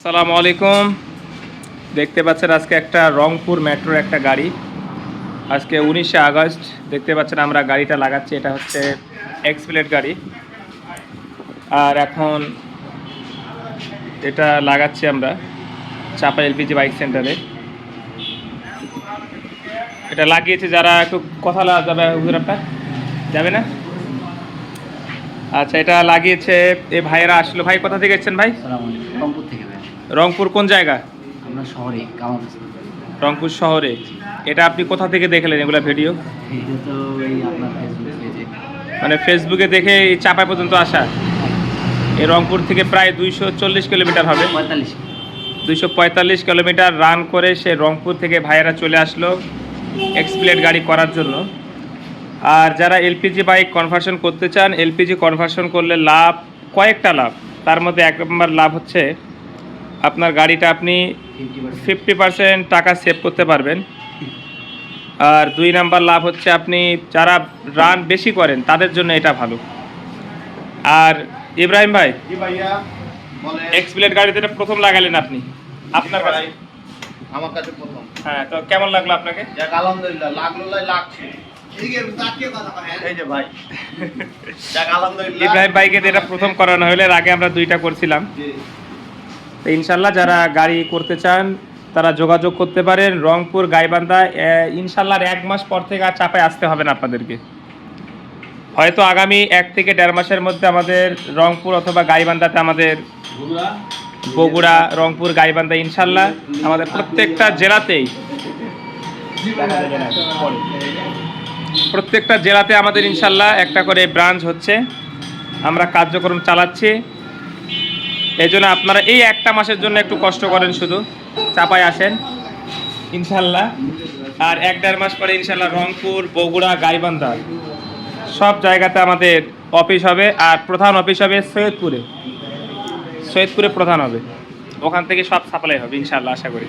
আসসালামু আলাইকুম। দেখতে পাচ্ছেন আজকে একটা রংপুর মেট্রোর একটা গাড়ি, আজকে 19শে আগস্ট। দেখতে পাচ্ছেন আমরা গাড়িটা লাগাচ্ছি, এটা হচ্ছে এক্সপ্লেট গাড়ি। আর এখন এটা লাগাচ্ছি আমরা চাপা এলপিজি বাইক সেন্টারে। এটা লাগিয়েছে যারা, একটু কথা যাবে হুজুর, আপনার যাবে না? আচ্ছা, এটা লাগিয়েছে এই ভাইয়েরা আসলো। ভাই কোথা থেকে এসেছেন ভাই? রংপুর থেকে ভাই। রংপুর কোন জায়গা? আমরা শহরে কামাল। রংপুর শহরে। এটা আপনি কোথা থেকে দেখলেন এগুলা ভিডিও? এটা তো এই আপনার ফেসবুক পেজে, মানে ফেসবুকে দেখে এই চাপাই পর্যন্ত আসা। এই রংপুর থেকে প্রায় 240 কিলোমিটার হবে, 45। 245 কিলোমিটার রান করে সে রংপুর থেকে ভাইয়েরা চলে আসলো এক্সপ্লেট গাড়ি করার জন্য। আর যারা এলপিজি বাইক কনভার্সন করতে চান, এলপিজি কনভার্সন করলে লাভ কয়েকটা লাভ। তার মধ্যে এক নম্বর লাভ হচ্ছে আপনার গাড়িটা আপনি 50% টাকা সেভ করতে পারবেন। আর 2 নাম্বার লাভ হচ্ছে আপনি যারা রান বেশি করেন তাদের জন্য এটা ভালো। আর ইব্রাহিম ভাই, এক্সপ্লেট গাড়িতে এটা প্রথম লাগালেন আপনি, আপনার কাছে? আমার কাছে প্রথম। হ্যাঁ, তো কেমন লাগলো আপনাকে? যাক আলহামদুলিল্লাহ, লাগলো লাগছে। এই যে ভাই, যাক আলহামদুলিল্লাহ। ইব্রাহিম ভাইকে এটা প্রথম করানো হলে, এর আগে আমরা 2টা করছিলাম। তো ইনশাল্লাহ যারা গাড়ি করতে চান তারা যোগাযোগ করতে পারেন রংপুর গাইবান্ধা। ইনশাল্লাহ 1 মাস পর থেকে আর চাপায় আসতে হবে না আপনাদেরকে। হয়তো আগামী 1 থেকে 1.5 মাসের মধ্যে আমাদের রংপুর অথবা গাইবান্ধাতে, আমাদের বগুড়া, রংপুর, গাইবান্ধা, ইনশাল্লাহ আমাদের প্রত্যেকটা জেলাতেই আমাদের ইনশাল্লাহ একটা করে ব্রাঞ্চ হচ্ছে, আমরা কার্যক্রম চালাচ্ছি। এই জন্য আপনারা এই 1টা মাসের জন্য একটু কষ্ট করেন, শুধু চাপায় আসেন ইনশাল্লাহ। আর 1-1.5 মাস পরে ইনশাল্লাহ রংপুর, বগুড়া, গাইবান্ধা সব জায়গাতে আমাদের অফিস হবে। আর প্রধান অফিস হবে সৈয়দপুরে প্রধান হবে, ওখান থেকে সব সাপ্লাই হবে ইনশাল্লাহ, আশা করি।